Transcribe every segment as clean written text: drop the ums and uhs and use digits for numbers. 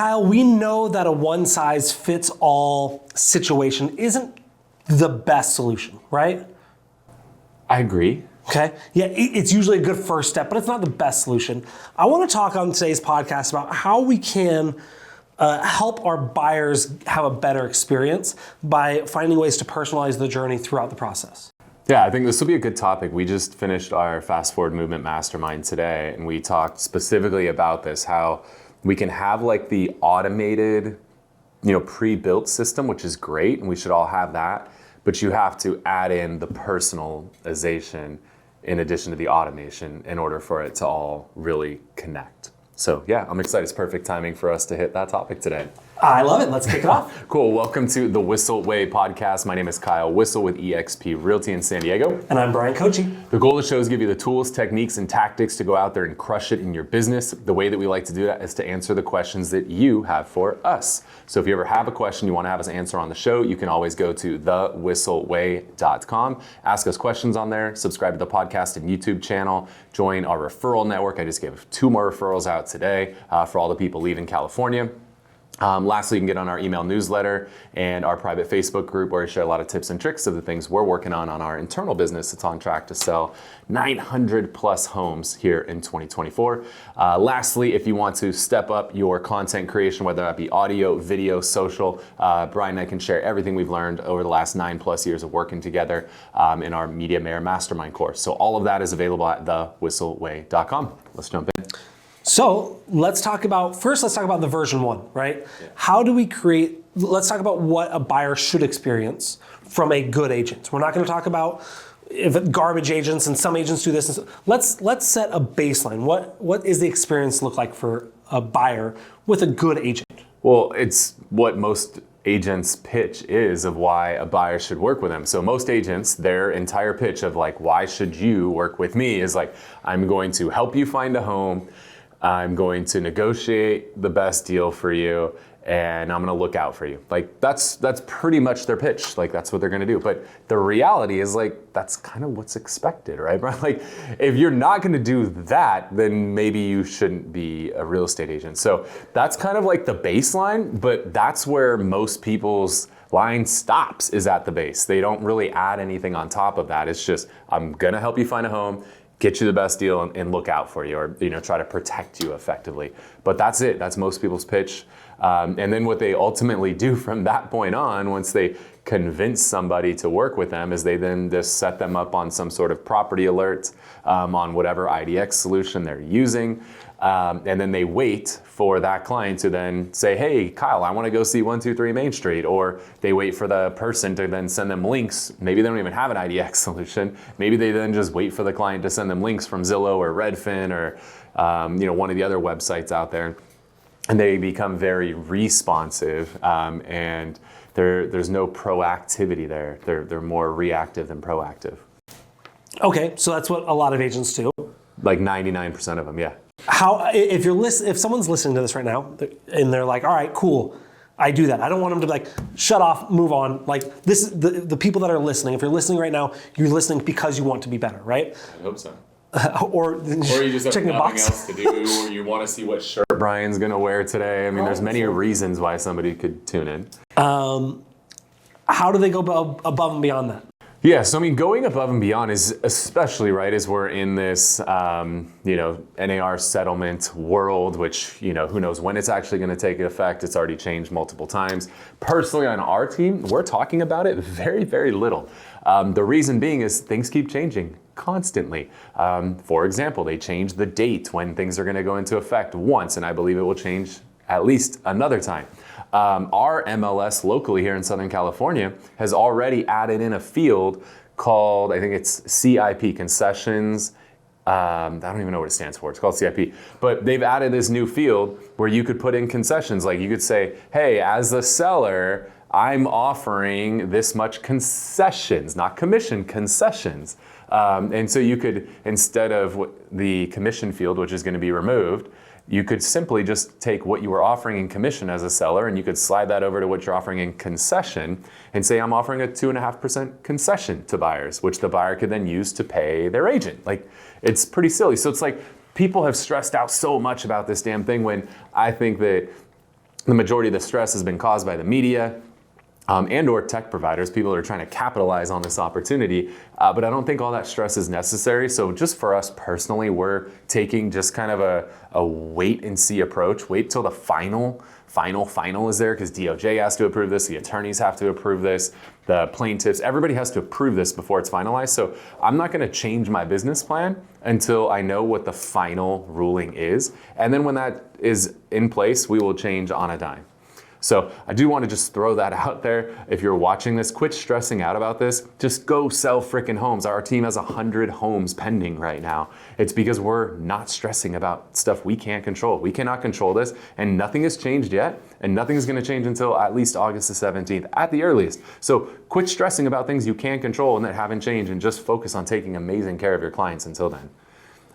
Kyle, we know that a one-size-fits-all situation isn't the best solution, right? I agree. Okay. Yeah, it's usually a good first step, but it's not the best solution. I want to talk on today's podcast about how we can help our buyers have a better experience by finding ways to personalize the journey throughout the process. Yeah, I think this will be a good topic. We just finished our Fast Forward Movement Mastermind today, and we talked specifically about this, how we can have like the automated, pre-built system, which is great, and we should all have that. But you have to add in the personalization in addition to the automation in order for it to all really connect. So yeah, I'm excited. It's perfect timing for us to hit that topic today. I love it. Let's kick it off. Cool. Welcome to the Whissel Way podcast. My name is Kyle Whissel with eXp Realty in San Diego. And I'm Bryan Koci. The goal of the show is to give you the tools, techniques, and tactics to go out there and crush it in your business. The way that we like to do that is to answer the questions that you have for us. So if you ever have a question you want to have us answer on the show, you can always go to thewhisselway.com. Ask us questions on there. Subscribe to the podcast and YouTube channel. Join our referral network. I just gave 2 more referrals out today for all the people leaving California. Lastly, you can get on our email newsletter and our private Facebook group where we share a lot of tips and tricks of the things we're working on our internal business. It's on track to sell 900 plus homes here in 2024. Lastly, if you want to step up your content creation, whether that be audio, video, social, Bryan and I can share everything we've learned over the last 9+ years of working together in our Media Mayor Mastermind course. So all of that is available at thewhisselway.com. Let's jump in. So let's talk about the version 1, right? Yeah. How do we let's talk about what a buyer should experience from a good agent. We're not going to talk about if garbage agents and some agents do this. Let's set a baseline. What is the experience look like for a buyer with a good agent? Well, it's what most agents' pitch is of why a buyer should work with them. So most agents, their entire pitch of like, why should you work with me is like, I'm going to help you find a home. I'm going to negotiate the best deal for you, and I'm going to look out for you. Like that's pretty much their pitch. Like that's what they're going to do. But the reality is like that's kind of what's expected, right? Like if you're not going to do that, then maybe you shouldn't be a real estate agent. So that's kind of like the baseline, but that's where most people's line stops, is at the base. They don't really add anything on top of that. It's just, I'm going to help you find a home, get you the best deal, and look out for you, or try to protect you effectively. But that's it. That's most people's pitch. And then what they ultimately do from that point on, once they convince somebody to work with them, is they then just set them up on some sort of property alert on whatever IDX solution they're using. And then they wait for that client to then say, hey, Kyle, I want to go see 123 Main Street. Or they wait for the person to then send them links. Maybe they don't even have an IDX solution. Maybe they then just wait for the client to send them links from Zillow or Redfin or one of the other websites out there. And they become very responsive, and there's no proactivity there. They're more reactive than proactive. Okay, so that's what a lot of agents do. Like 99% of them, yeah. If someone's listening to this right now and they're like, all right, cool, I do that. I don't want them to be like, shut off, move on. Like this is the people that are listening. If you're listening right now, you're listening because you want to be better, right? I hope so. Or you just have nothing else to do, or you want to see what shirt Bryan's going to wear today. I mean, there's many reasons why somebody could tune in. How do they go above and beyond that? Yeah, so I mean, going above and beyond is especially, right, as we're in this, NAR settlement world, which, who knows when it's actually going to take effect. It's already changed multiple times. Personally, on our team, we're talking about it very, very little. The reason being is things keep changing constantly. For example, they changed the date when things are going to go into effect once, and I believe it will change at least another time. Our MLS locally here in Southern California has already added in a field called, I think it's CIP, Concessions. I don't even know what it stands for. It's called CIP. But they've added this new field where you could put in concessions. Like you could say, hey, as the seller, I'm offering this much concessions, not commission, concessions. And so you could, instead of the commission field, which is going to be removed, you could simply just take what you were offering in commission as a seller, and you could slide that over to what you're offering in concession and say, I'm offering a 2.5% concession to buyers, which the buyer could then use to pay their agent. Like, it's pretty silly. So it's like people have stressed out so much about this damn thing, when I think that The majority of the stress has been caused by the media and or tech providers. People are trying to capitalize on this opportunity, but I don't think all that stress is necessary. So just for us personally, we're taking just kind of a wait and see approach. Wait till the final is there, because DOJ has to approve this, the attorneys have to approve this, the plaintiffs, everybody has to approve this before it's finalized. So I'm not gonna change my business plan until I know what the final ruling is. And then when that is in place, we will change on a dime. So I do want to just throw that out there. If you're watching this, quit stressing out about this. Just go sell freaking homes. Our team has 100 homes pending right now. It's because we're not stressing about stuff we can't control. We cannot control this, and nothing has changed yet, and nothing is going to change until at least August the 17th at the earliest. So quit stressing about things you can't control and that haven't changed, and just focus on taking amazing care of your clients until then.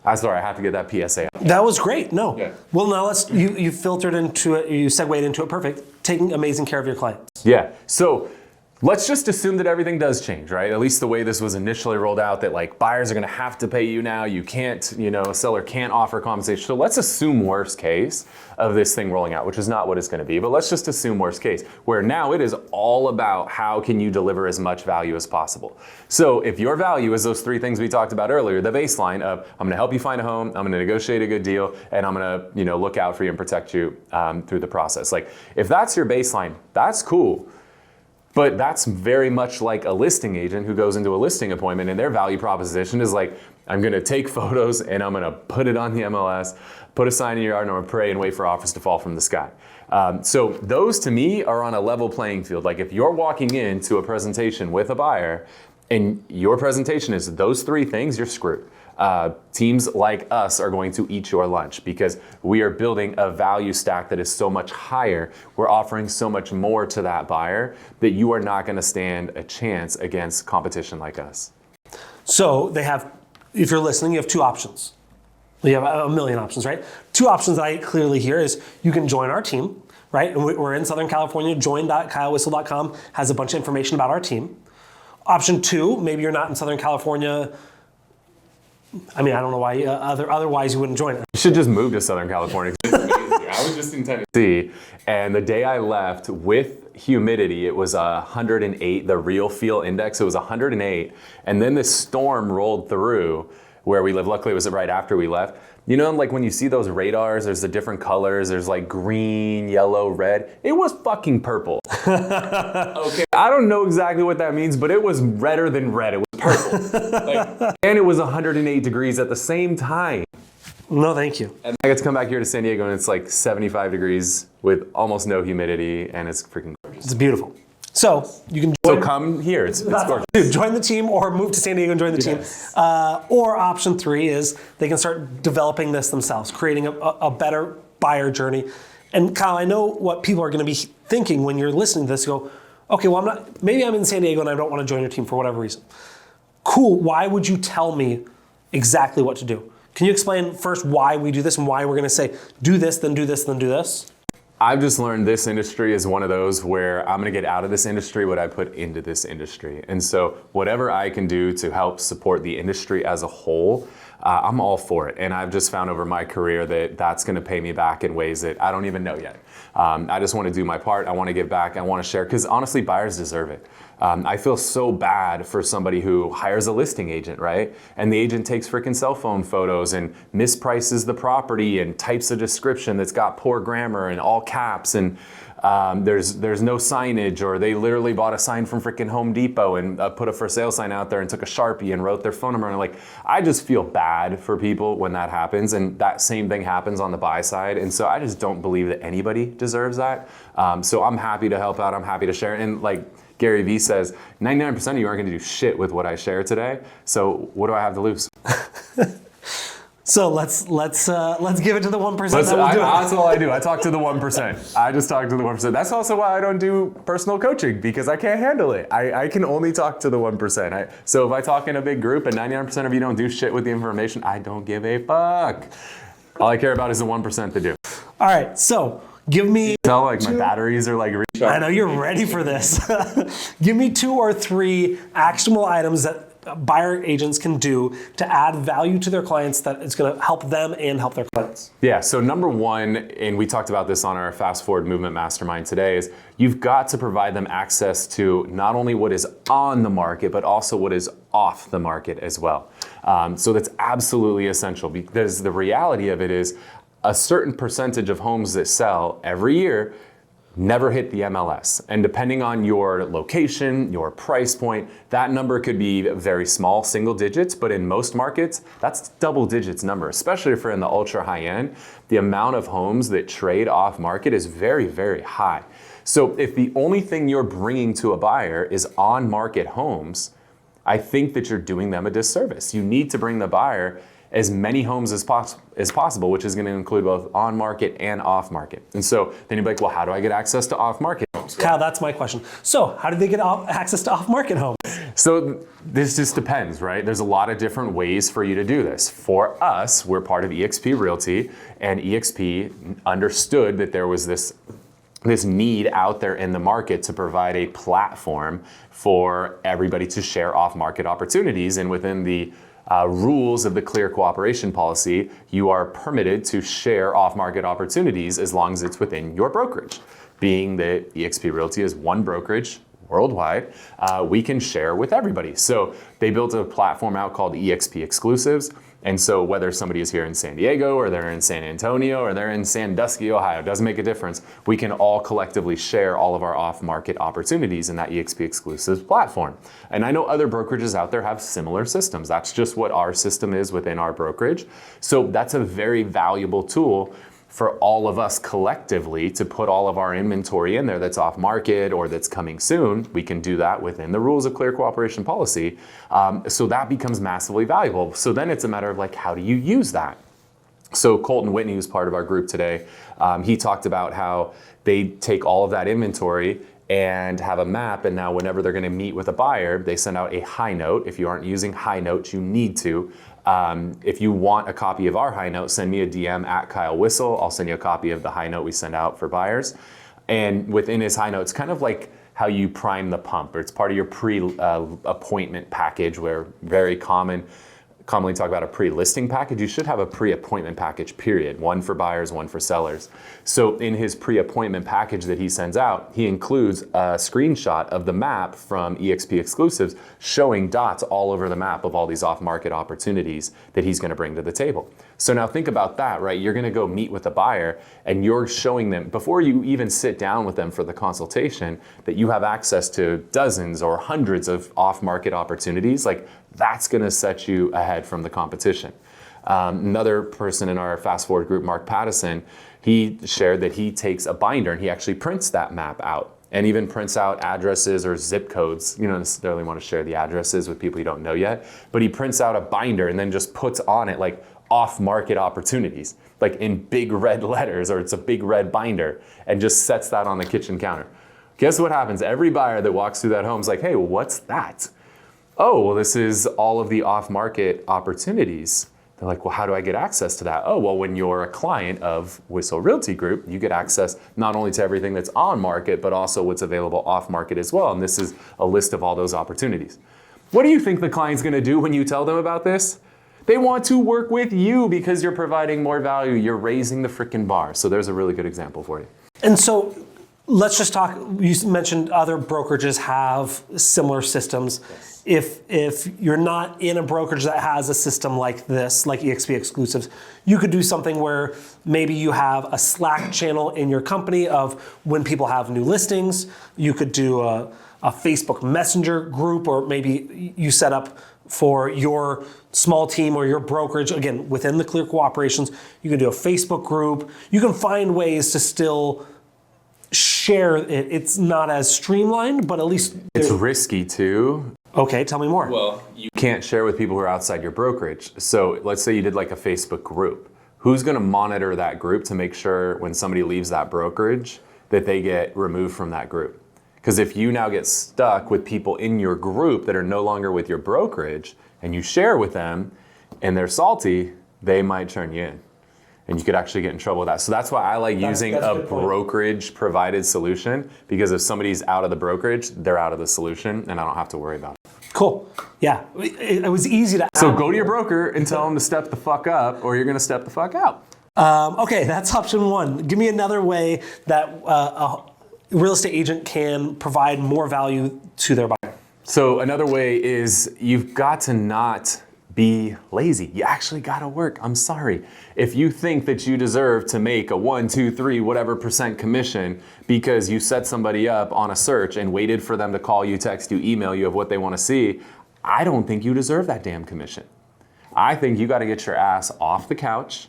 I'm sorry, I have to get that PSA. That was great. No. Yeah. Well, now you filtered into it, you segued into it perfect. Taking amazing care of your clients. Yeah. So let's just assume that everything does change, right? At least the way this was initially rolled out, that like buyers are going to have to pay you now. You can't, a seller can't offer compensation. So let's assume worst case of this thing rolling out, which is not what it's going to be, but let's just assume worst case, where now it is all about how can you deliver as much value as possible. So if your value is those three things we talked about earlier, the baseline of I'm going to help you find a home, I'm going to negotiate a good deal, and I'm going to, look out for you and protect you through the process. Like if that's your baseline, that's cool. But that's very much like a listing agent who goes into a listing appointment and their value proposition is like, I'm gonna take photos and I'm gonna put it on the MLS, put a sign in your yard, and I'm gonna pray and wait for offers to fall from the sky. So those to me are on a level playing field. Like if you're walking into a presentation with a buyer and your presentation is those three things, you're screwed. Teams like us are going to eat your lunch because we are building a value stack that is so much higher. We're offering so much more to that buyer that you are not going to stand a chance against competition like us. So they have, if you're listening, you have two options. You have a million options, right? Two options that I clearly hear is you can join our team, right? And we're in Southern California. Join.kylewhissel.com has a bunch of information about our team. Option two, maybe you're not in Southern California. I mean, I don't know why. Otherwise, you wouldn't join it. You should just move to Southern California. It's amazing here. I was just in Tennessee, and the day I left with humidity, it was 108. The real feel index, it was 108, and then this storm rolled through where we live. Luckily, it was right after we left. Like when you see those radars, there's the different colors. There's like green, yellow, red. It was fucking purple. Okay, I don't know exactly what that means, but it was redder than red. It was purple. And it was 108 degrees at the same time. No, thank you. And I get to come back here to San Diego, and it's like 75 degrees with almost no humidity, and it's freaking gorgeous. It's beautiful. So you can join. So come here. It's gorgeous. Dude, join the team or move to San Diego and join the team. Or option three is they can start developing this themselves, creating a better buyer journey. And Kyle, I know what people are going to be thinking when you're listening to this. You go, okay, well, maybe I'm in San Diego and I don't want to join your team for whatever reason. Cool. Why would you tell me exactly what to do? Can you explain first why we do this and why we're going to say, do this, then do this, then do this? I've just learned this industry is one of those where I'm going to get out of this industry what I put into this industry. And so whatever I can do to help support the industry as a whole, I'm all for it. And I've just found over my career that that's going to pay me back in ways that I don't even know yet. I just want to do my part. I want to give back. I want to share, because honestly, buyers deserve it. I feel so bad for somebody who hires a listing agent, right? And the agent takes freaking cell phone photos and misprices the property and types a description that's got poor grammar and all caps, and there's no signage, or they literally bought a sign from freaking Home Depot and put a for sale sign out there and took a Sharpie and wrote their phone number. And I just feel bad for people when that happens, and that same thing happens on the buy side. And so I just don't believe that anybody deserves that. So I'm happy to help out. I'm happy to share. And Gary Vee says, 99% of you aren't going to do shit with what I share today. So what do I have to lose? So let's give it to the 1%. That's all I do. I talk to the 1%. I just talk to the 1%. That's also why I don't do personal coaching, because I can't handle it. I can only talk to the 1%. So if I talk in a big group and 99% of you don't do shit with the information, I don't give a fuck. All I care about is the 1% that do. All right, so give me. Tell my batteries are recharged. I know you're ready for this. Give me 2 or 3 actionable items that buyer agents can do to add value to their clients that is going to help them and help their clients? Yeah, so number one, and we talked about this on our Fast Forward Movement Mastermind today, is you've got to provide them access to not only what is on the market, but also what is off the market as well. So that's absolutely essential, because the reality of it is a certain percentage of homes that sell every year never hit the MLS. And depending on your location, your price point, that number could be very small, single digits, but in most markets, that's double digits number, especially if you're in the ultra high end. The amount of homes that trade off market is very, very high. So if the only thing you're bringing to a buyer is on market homes, I think that you're doing them a disservice. You need to bring the buyer as many homes as possible, which is going to include both on market and off market. And so then you're like, well, how do I get access to off market homes? Kyle, that's my question. So how do they get access to off market homes? So this just depends, right? There's a lot of different ways for you to do this. For us, we're part of eXp Realty, and eXp understood that there was this need out there in the market to provide a platform for everybody to share off-market opportunities. And within the rules of the Clear Cooperation Policy, you are permitted to share off-market opportunities as long as it's within your brokerage. Being that eXp Realty is one brokerage worldwide, we can share with everybody. So they built a platform out called eXp Exclusives. And so whether somebody is here in San Diego or they're in San Antonio or they're in Sandusky, Ohio, doesn't make a difference. We can all collectively share all of our off-market opportunities in that eXp Exclusives platform. And I know other brokerages out there have similar systems. That's just what our system is within our brokerage. So that's a very valuable tool for all of us collectively to put all of our inventory in there that's off market or that's coming soon. We can do that within the rules of Clear Cooperation Policy. So that becomes massively valuable. So then it's a matter of like, how do you use that? So Colton Whitney, who's part of our group today, he talked about how they take all of that inventory and have a map, and now whenever they're gonna meet with a buyer, they send out a high note. If you aren't using high notes, you need to. If you want a copy of our high note, send me a DM at Kyle Whissel. I'll send you a copy of the high note we send out for buyers. And within his high note, it's kind of like how you prime the pump, or it's part of your pre-appointment package, where very commonly talk about a pre-listing package. You should have a pre-appointment package, period. One for buyers, one for sellers. So in his pre-appointment package that he sends out, he includes a screenshot of the map from eXp Exclusives showing dots all over the map of all these off-market opportunities that he's gonna bring to the table. So now think about that, right? You're gonna go meet with a buyer and you're showing them, before you even sit down with them for the consultation, that you have access to dozens or hundreds of off-market opportunities. Like, that's gonna set you ahead from the competition. Another person in our Fast Forward group, Mark Pattison, he shared that he takes a binder and he actually prints that map out and even prints out addresses or zip codes. You don't necessarily want to share the addresses with people you don't know yet, but he prints out a binder and then just puts on it like off-market opportunities, like in big red letters, or it's a big red binder, and just sets that on the kitchen counter. Guess what happens? Every buyer that walks through that home is like, hey, what's that? Oh, well, this is all of the off-market opportunities. They're like, well, how do I get access to that? Oh, well, when you're a client of Whissel Realty Group, you get access not only to everything that's on market, but also what's available off market as well. And this is a list of all those opportunities. What do you think the client's gonna do when you tell them about this? They want to work with you because you're providing more value. You're raising the freaking bar. So there's a really good example for you. And so let's just talk, you mentioned other brokerages have similar systems. Yes. If you're not in a brokerage that has a system like this, like eXp Exclusives, you could do something where maybe you have a Slack channel in your company of when people have new listings. You could do a Facebook Messenger group, or maybe you set up for your small team or your brokerage, again, within the Clear Cooperations, you can do a Facebook group. You can find ways to still share it. It's not as streamlined, but at least it's risky too. Okay, tell me more. Well, you can't share with people who are outside your brokerage. So let's say you did like a Facebook group. Who's gonna monitor that group to make sure when somebody leaves that brokerage that they get removed from that group? Because if you now get stuck with people in your group that are no longer with your brokerage and you share with them and they're salty, they might turn you in. And you could actually get in trouble with that. So that's why I like using a brokerage provided solution, because if somebody's out of the brokerage, they're out of the solution and I don't have to worry about it. Cool. Yeah, it was easy to. So go to your broker and tell them to step the fuck up, or you're going to step the fuck out. Okay, that's option one. Give me another way that a real estate agent can provide more value to their buyer. So another way is you've got to not be lazy. You actually got to work. I'm sorry. If you think that you deserve to make a 1, 2, 3, whatever % commission because you set somebody up on a search and waited for them to call you, text you, email you of what they want to see, I don't think you deserve that damn commission. I think you got to get your ass off the couch,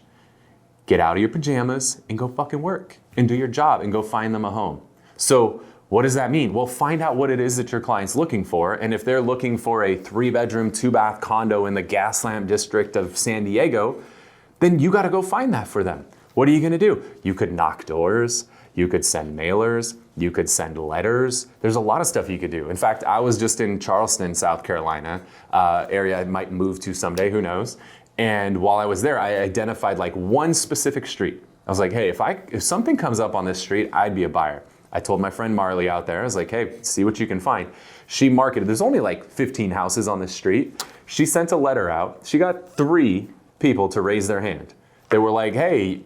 get out of your pajamas, and go fucking work and do your job and go find them a home. So what does that mean? Well, find out what it is that your client's looking for. And if they're looking for a 3-bedroom, 2-bath condo in the Gaslamp district of San Diego, then you got to go find that for them. What are you going to do? You could knock doors. You could send mailers. You could send letters. There's a lot of stuff you could do. In fact, I was just in Charleston, South Carolina, area I might move to someday, who knows. And while I was there, I identified like one specific street. I was like, hey, if something comes up on this street, I'd be a buyer. I told my friend Marley out there, I was like, hey, see what you can find. She marketed, there's only like 15 houses on this street. She sent a letter out. She got 3 people to raise their hand. They were like, hey,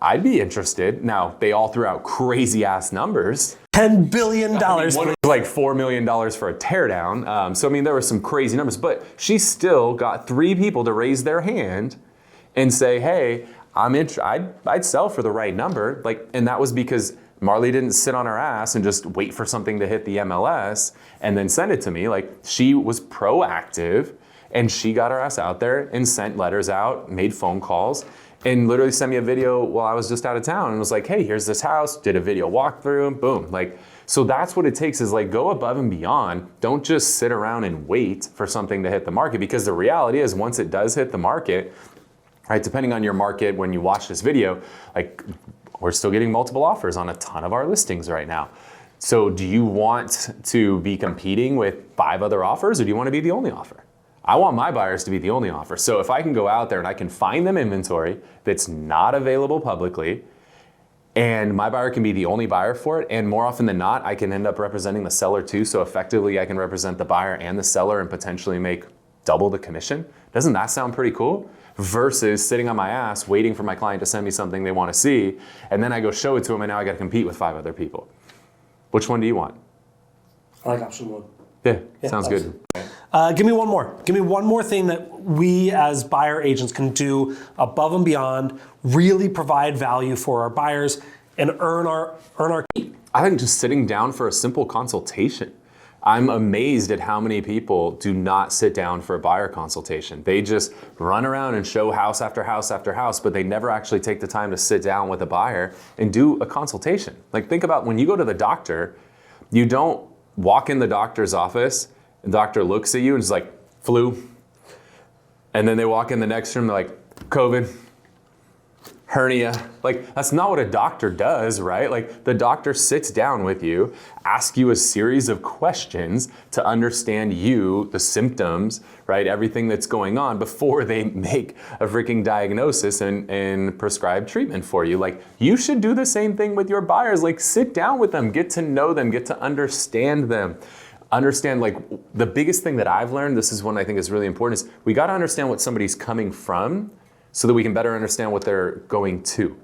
I'd be interested. Now, they all threw out crazy ass numbers. $10 billion. One was like $4 million for a teardown. So, I mean, there were some crazy numbers, but she still got 3 people to raise their hand and say, hey, I'd sell for the right number. Like, and that was because Marley didn't sit on her ass and just wait for something to hit the MLS and then send it to me. Like, she was proactive and she got her ass out there and sent letters out, made phone calls, and literally sent me a video while I was just out of town and was like, hey, here's this house, did a video walkthrough, boom. Like, so that's what it takes, is like, go above and beyond. Don't just sit around and wait for something to hit the market, because the reality is once it does hit the market, right, depending on your market, when you watch this video, like, we're still getting multiple offers on a ton of our listings right now. So do you want to be competing with 5 other offers, or do you want to be the only offer? I want my buyers to be the only offer. So if I can go out there and I can find them inventory that's not available publicly, and my buyer can be the only buyer for it, and more often than not, I can end up representing the seller too, so effectively I can represent the buyer and the seller and potentially make double the commission. Doesn't that sound pretty cool? Versus sitting on my ass waiting for my client to send me something they want to see, and then I go show it to them, and now I got to compete with 5 other people. Which one do you want? I like option 1. Yeah, sounds good. Give me one more. Give me one more thing that we as buyer agents can do above and beyond, really provide value for our buyers and earn our keep. I think just sitting down for a simple consultation. I'm amazed at how many people do not sit down for a buyer consultation. They just run around and show house after house after house, but they never actually take the time to sit down with a buyer and do a consultation. Like, think about when you go to the doctor, you don't walk in the doctor's office, and the doctor looks at you and is like, flu. And then they walk in the next room, they're like, COVID, hernia. Like, that's not what a doctor does, right? Like, the doctor sits down with you, asks you a series of questions to understand you, the symptoms, right? Everything that's going on before they make a freaking diagnosis and prescribe treatment for you. Like, you should do the same thing with your buyers. Like, sit down with them, get to know them, get to understand them. Understand, like, the biggest thing that I've learned, this is one I think is really important, is we got to understand what somebody's coming from so that we can better understand what they're going to.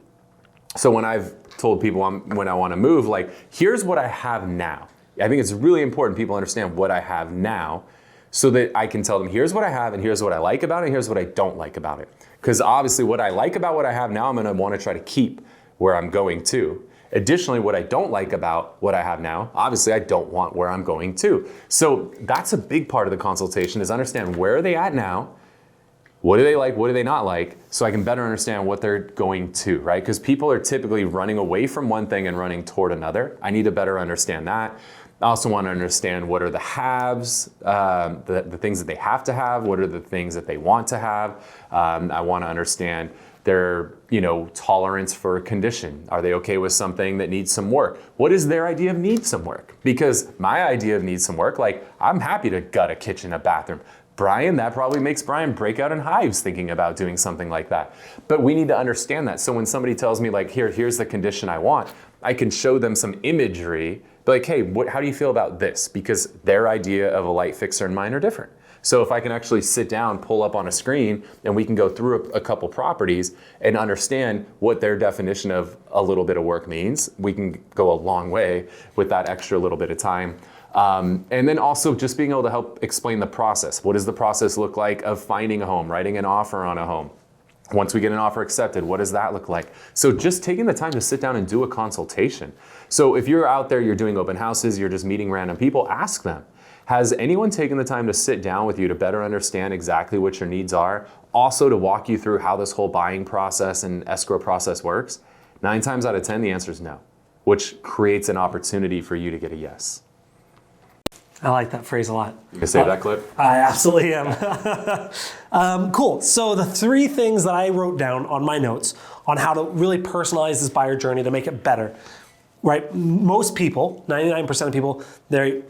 So when I've told people when I want to move, like, here's what I have now. I think it's really important people understand what I have now so that I can tell them, here's what I have and here's what I like about it and here's what I don't like about it. Because obviously what I like about what I have now, I'm going to want to try to keep where I'm going to. Additionally, what I don't like about what I have now, obviously I don't want where I'm going to. So that's a big part of the consultation, is understand where are they at now, what do they like, what do they not like, so I can better understand what they're going to, right? Because people are typically running away from one thing and running toward another. I need to better understand that. I also want to understand what are the haves, the things that they have to have, what are the things that they want to have. I want to understand their, tolerance for a condition. Are they okay with something that needs some work? What is their idea of needs some work? Because my idea of needs some work, like, I'm happy to gut a kitchen, a bathroom. Brian, that probably makes Brian break out in hives thinking about doing something like that. But we need to understand that. So when somebody tells me, like, here's the condition I want, I can show them some imagery Be like, hey, how do you feel about this? Because their idea of a light fixer and mine are different. So if I can actually sit down, pull up on a screen, and we can go through a couple properties and understand what their definition of a little bit of work means, we can go a long way with that extra little bit of time. And then also just being able to help explain the process. What does the process look like of finding a home, writing an offer on a home? Once we get an offer accepted, what does that look like? So just taking the time to sit down and do a consultation. So if you're out there, you're doing open houses, you're just meeting random people, ask them. Has anyone taken the time to sit down with you to better understand exactly what your needs are? Also to walk you through how this whole buying process and escrow process works? 9 times out of 10, the answer is no, which creates an opportunity for you to get a yes. I like that phrase a lot. You can save that clip? I absolutely am. Cool. So the 3 things that I wrote down on my notes on how to really personalize this buyer journey to make it better, right? Most people, 99% of people, they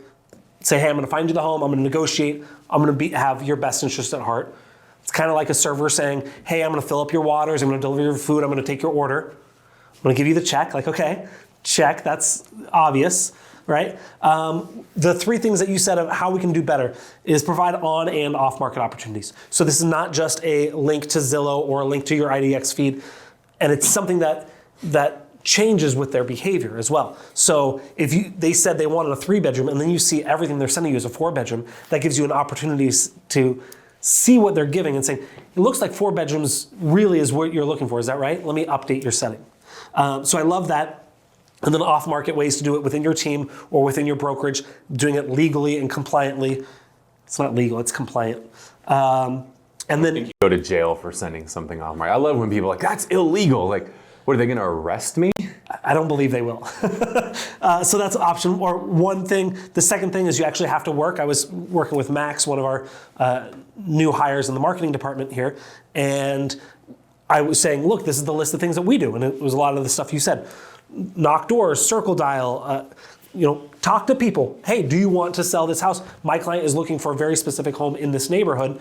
say, hey, I'm going to find you the home, I'm going to negotiate, I'm going to have your best interest at heart. It's kind of like a server saying, hey, I'm going to fill up your waters, I'm going to deliver your food, I'm going to take your order, I'm going to give you the check. Like, okay, check, that's obvious, right? The 3 things that you said of how we can do better is provide on and off market opportunities. So this is not just a link to Zillow or a link to your IDX feed, and it's something that changes with their behavior as well. So if they said they wanted a 3-bedroom and then you see everything they're sending you as a 4-bedroom, that gives you an opportunity to see what they're giving and saying, it looks like 4 bedrooms really is what you're looking for. Is that right? Let me update your setting. So I love that. And then off-market ways to do it within your team or within your brokerage, doing it legally and compliantly. It's not legal, it's compliant. And then You go to jail for sending something off market. I love when people are like, that's illegal. Like, what, are they going to arrest me? I don't believe they will. So that's option or one thing. The second thing is you actually have to work. I was working with Max, one of our new hires in the marketing department here, and I was saying, look, this is the list of things that we do, and it was a lot of the stuff you said. Knock doors, circle dial, talk to people. Hey, do you want to sell this house? My client is looking for a very specific home in this neighborhood.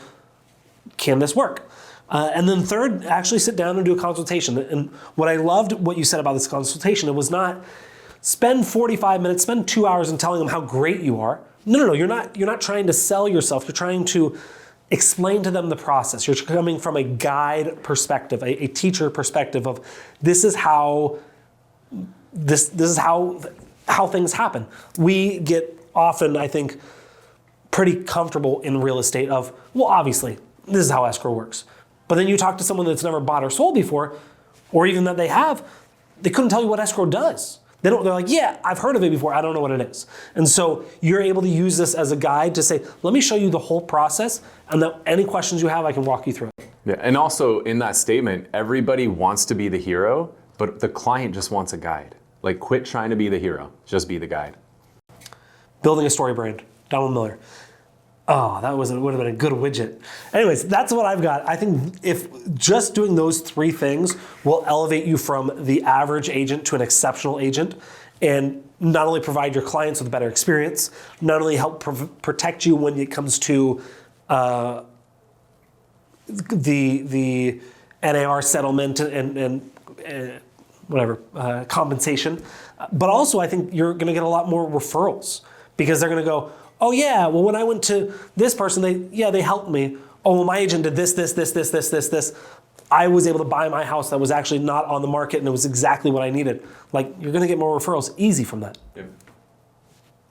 Can this work? And then third, actually sit down and do a consultation. And what I loved what you said about this consultation, it was not spend 45 minutes, spend 2 hours and telling them how great you are. No, you're not trying to sell yourself. You're trying to explain to them the process. You're coming from a guide perspective, a teacher perspective of this is how things happen. We get often, I think, pretty comfortable in real estate of, well, obviously, this is how escrow works. But then you talk to someone that's never bought or sold before, or even that they have, they couldn't tell you what escrow does. They're like, yeah, I've heard of it before, I don't know what it is. And so you're able to use this as a guide to say, let me show you the whole process, and then any questions you have, I can walk you through it. Yeah, and also in that statement, everybody wants to be the hero, but the client just wants a guide. Like, quit trying to be the hero, just be the guide. Building a story brand, Donald Miller. Oh, that would have been a good widget. Anyways, that's what I've got. I think if just doing those 3 things will elevate you from the average agent to an exceptional agent, and not only provide your clients with a better experience, not only help protect you when it comes to the NAR settlement and compensation, but also I think you're going to get a lot more referrals because they're going to go, oh yeah, well when I went to this person, they helped me. Oh, well my agent did this. I was able to buy my house that was actually not on the market and it was exactly what I needed. Like, you're gonna get more referrals easy from that. Yeah.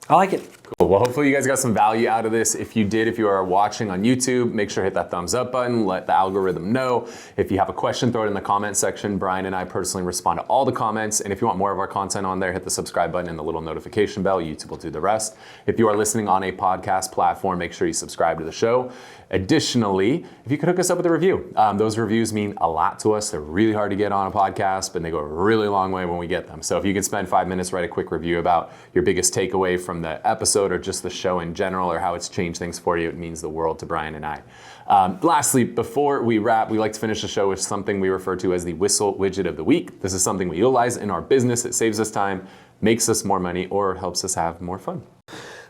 I like it. Cool. Well, hopefully you guys got some value out of this. If you are watching on YouTube, make sure to hit that thumbs up button, let the algorithm know. If you have a question, throw it in the comment section. Brian and I personally respond to all the comments. And if you want more of our content on there, hit the subscribe button and the little notification bell. YouTube will do the rest. If you are listening on a podcast platform, make sure you subscribe to the show. Additionally, if you could hook us up with a review. Those reviews mean a lot to us. They're really hard to get on a podcast, but they go a really long way when we get them. So if you can spend 5 minutes, write a quick review about your biggest takeaway from the episode or just the show in general or how it's changed things for you, it means the world to Brian and I. Lastly, before we wrap, we like to finish the show with something we refer to as the Whissel widget of the week. This is something we utilize in our business. It saves us time, makes us more money, or helps us have more fun.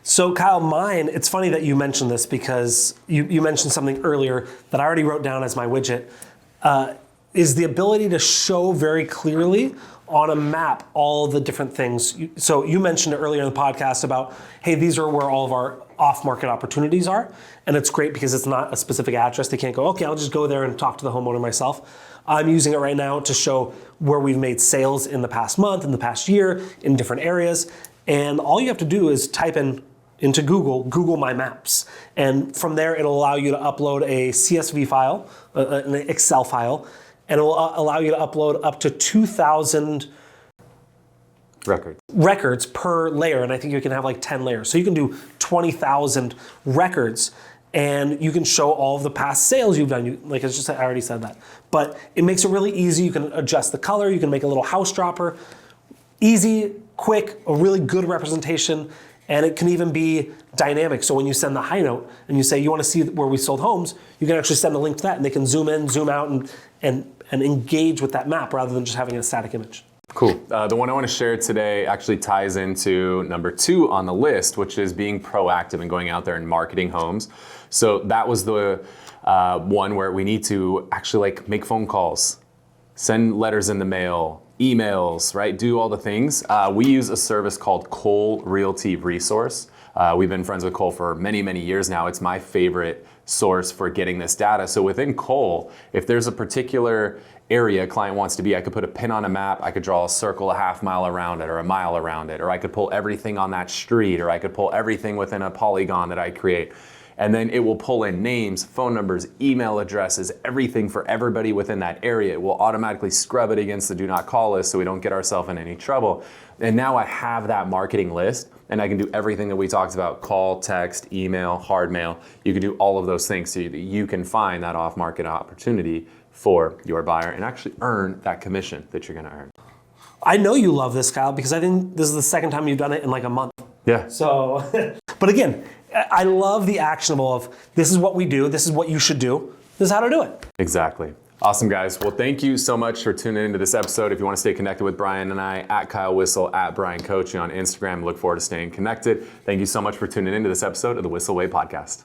So Kyle, mine, it's funny that you mentioned this because you mentioned something earlier that I already wrote down as my widget, is the ability to show very clearly on a map all the different things. So you mentioned earlier in the podcast about, hey, these are where all of our off-market opportunities are. And it's great because it's not a specific address. They can't go, okay, I'll just go there and talk to the homeowner myself. I'm using it right now to show where we've made sales in the past month, in the past year, in different areas. And all you have to do is type into Google My Maps. And from there, it'll allow you to upload a CSV file, an Excel file, and it will allow you to upload up to 2,000 records per layer. And I think you can have like 10 layers. So you can do 20,000 records, and you can show all of the past sales you've done. Like I already said that. But it makes it really easy. You can adjust the color. You can make a little house dropper. Easy, quick, a really good representation. And it can even be dynamic. So when you send the high note and you say you want to see where we sold homes, you can actually send a link to that, and they can zoom in, zoom out, and engage with that map rather than just having a static image. Cool. The one I want to share today actually ties into number 2 on the list, which is being proactive and going out there and marketing homes. So that was the one where we need to actually like make phone calls, send letters in the mail, emails, right? Do all the things. We use a service called Cole Realty Resource. We've been friends with Cole for many, many years now. It's my favorite source for getting this data. So within Cole, if there's a particular area a client wants to be, I could put a pin on a map, I could draw a circle a half mile around it or a mile around it, or I could pull everything on that street, or I could pull everything within a polygon that I create. And then it will pull in names, phone numbers, email addresses, everything for everybody within that area. It will automatically scrub it against the do not call list so we don't get ourselves in any trouble. And now I have that marketing list, and I can do everything that we talked about: call, text, email, hard mail. You can do all of those things so that you can find that off-market opportunity for your buyer and actually earn that commission that you're gonna earn. I know you love this, Kyle, because I think this is the second time you've done it in like a month. Yeah. So, but again, I love the actionable of this is what we do, this is what you should do, this is how to do it. Exactly. Awesome, guys. Well, thank you so much for tuning into this episode. If you want to stay connected with Bryan and I, at Kyle Whissel, at Bryan Koci on Instagram, look forward to staying connected. Thank you so much for tuning into this episode of the Whissel Way podcast.